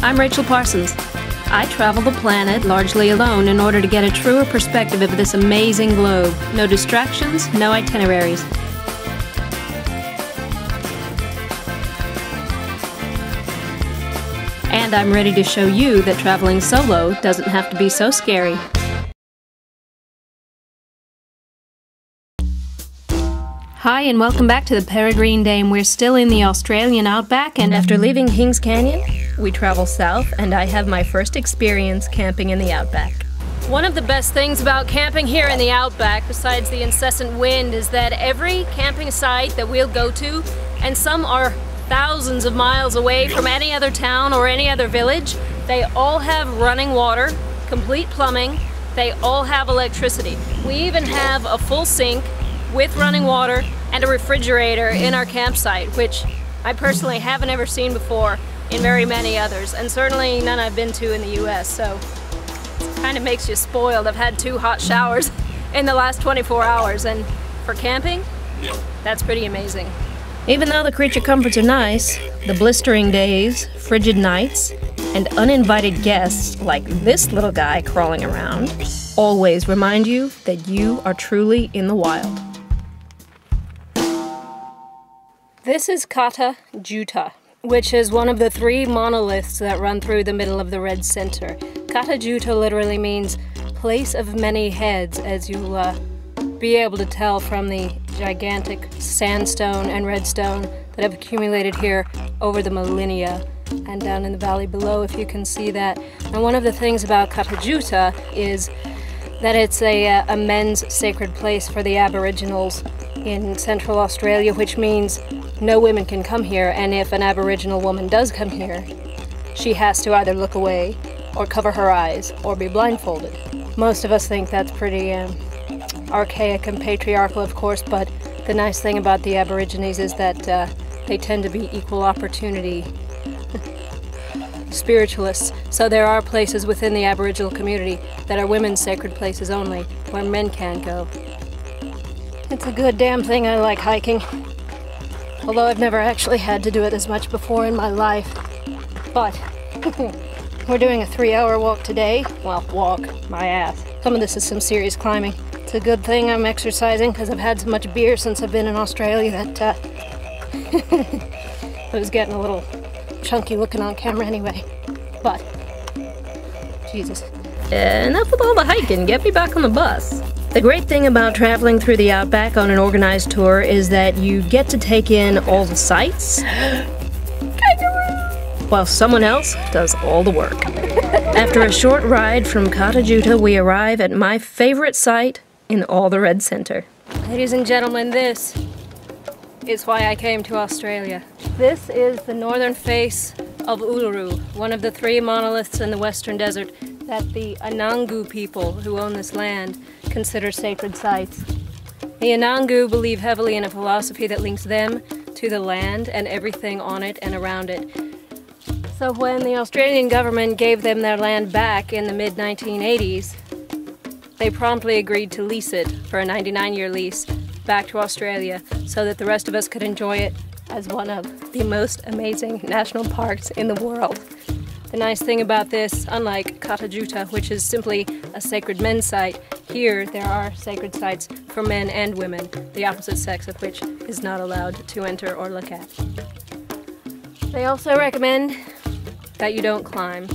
I'm Rachel Parsons. I travel the planet largely alone in order to get a truer perspective of this amazing globe. No distractions, no itineraries. And I'm ready to show you that traveling solo doesn't have to be so scary. Hi and welcome back to the Peregrine Dame. We're still in the Australian Outback, and after leaving Kings Canyon, we travel south and I have my first experience camping in the Outback. One of the best things about camping here in the Outback, besides the incessant wind, is that every camping site that we'll go to, and some are thousands of miles away from any other town or any other village, they all have running water, complete plumbing, they all have electricity. We even have a full sink with running water and a refrigerator in our campsite, which I personally haven't ever seen before in very many others, and certainly none I've been to in the US, so it kind of makes you spoiled. I've had 2 hot showers in the last 24 hours, and for camping, that's pretty amazing. Even though the creature comforts are nice, the blistering days, frigid nights, and uninvited guests like this little guy crawling around always remind you that you are truly in the wild. This is Kata Tjuta, which is one of the 3 monoliths that run through the middle of the red center. Kata Tjuta literally means place of many heads, as you'll be able to tell from the gigantic sandstone and redstone that have accumulated here over the millennia, and down in the valley below, if you can see that. And one of the things about Kata Tjuta is that it's a men's sacred place for the Aboriginals in Central Australia, which means no women can come here, and if an Aboriginal woman does come here, she has to either look away or cover her eyes or be blindfolded. Most of us think that's pretty archaic and patriarchal, of course, but the nice thing about the Aborigines is that they tend to be equal opportunity spiritualists. So there are places within the Aboriginal community that are women's sacred places only, where men can't go. It's a good damn thing I like hiking. Although I've never actually had to do it as much before in my life. But we're doing a 3-hour walk today. Well, walk, my ass. Some of this is some serious climbing. It's a good thing I'm exercising because I've had so much beer since I've been in Australia that I was getting a little chunky looking on camera anyway. But, Jesus. Enough with all the hiking, get me back on the bus. The great thing about traveling through the Outback on an organized tour is that you get to take in all the sights, while someone else does all the work. After a short ride from Kata Tjuta, we arrive at my favorite site in all the red center. Ladies and gentlemen, this is why I came to Australia. This is the northern face of Uluru, one of the 3 monoliths in the Western Desert that the Anangu people who own this land consider sacred sites. The Anangu believe heavily in a philosophy that links them to the land and everything on it and around it. So when the Australian government gave them their land back in the mid-1980s, they promptly agreed to lease it for a 99-year lease back to Australia so that the rest of us could enjoy it as one of the most amazing national parks in the world. The nice thing about this, unlike Kata Tjuta, which is simply a sacred men's site, here there are sacred sites for men and women, the opposite sex of which is not allowed to enter or look at. They also recommend that you don't climb,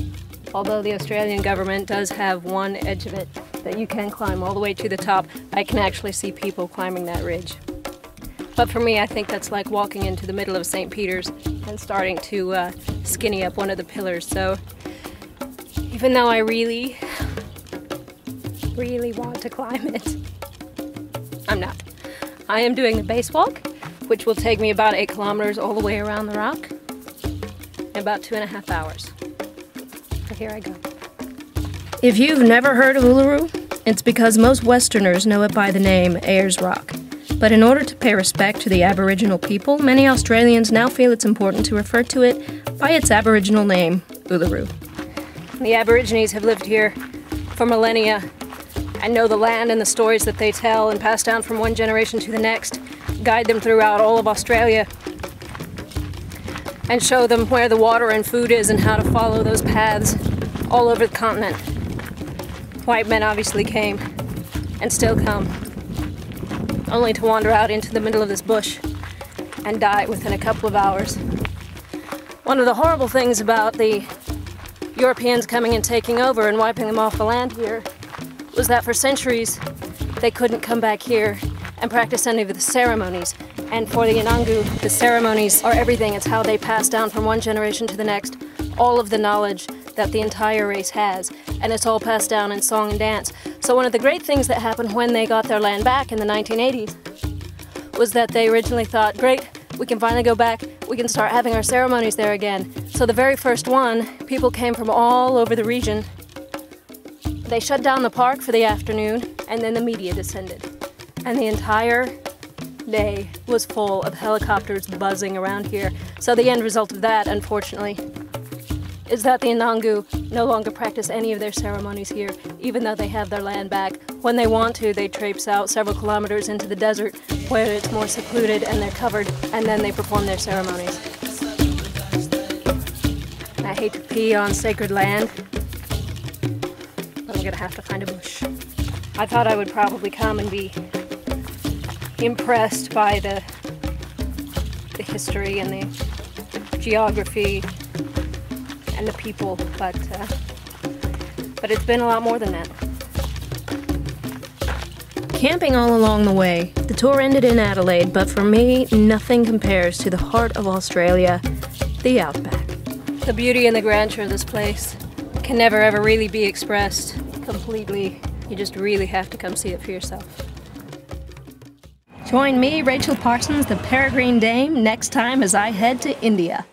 although the Australian government does have one edge of it that you can climb all the way to the top. I can actually see people climbing that ridge. But for me, I think that's like walking into the middle of St. Peter's and starting to skinny up one of the pillars. So even though I really want to climb it, I'm not. I am doing the base walk, which will take me about 8 kilometers all the way around the rock in about 2.5 hours. So here I go. If you've never heard of Uluru, it's because most Westerners know it by the name Ayers Rock. But in order to pay respect to the Aboriginal people, many Australians now feel it's important to refer to it by its Aboriginal name, Uluru. The Aborigines have lived here for millennia and know the land and the stories that they tell and pass down from one generation to the next, guide them throughout all of Australia. and show them where the water and food is and how to follow those paths all over the continent. White men obviously came, and still come, only to wander out into the middle of this bush and die within a couple of hours. One of the horrible things about the Europeans coming and taking over and wiping them off the land here was that for centuries they couldn't come back here and practice any of the ceremonies. And for the Inangu, the ceremonies are everything. It's how they pass down from one generation to the next all of the knowledge that the entire race has, and it's all passed down in song and dance. So one of the great things that happened when they got their land back in the 1980s was that they originally thought, great, we can finally go back, we can start having our ceremonies there again. So the very first one, people came from all over the region. They shut down the park for the afternoon, and then the media descended. And the entire day was full of helicopters buzzing around here. So the end result of that, unfortunately, is that the Inangu no longer practice any of their ceremonies here, even though they have their land back. When they want to, they traipse out several kilometers into the desert where it's more secluded and they're covered, and then they perform their ceremonies. I hate to pee on sacred land, but I'm gonna have to find a bush. I thought I would probably come and be impressed by the history and the geography and the people, but it's been a lot more than that. Camping all along the way, the tour ended in Adelaide, but for me, nothing compares to the heart of Australia, the Outback. The beauty and the grandeur of this place can never ever really be expressed completely. You just really have to come see it for yourself. Join me, Rachel Parsons, the Peregrine Dame, next time as I head to India.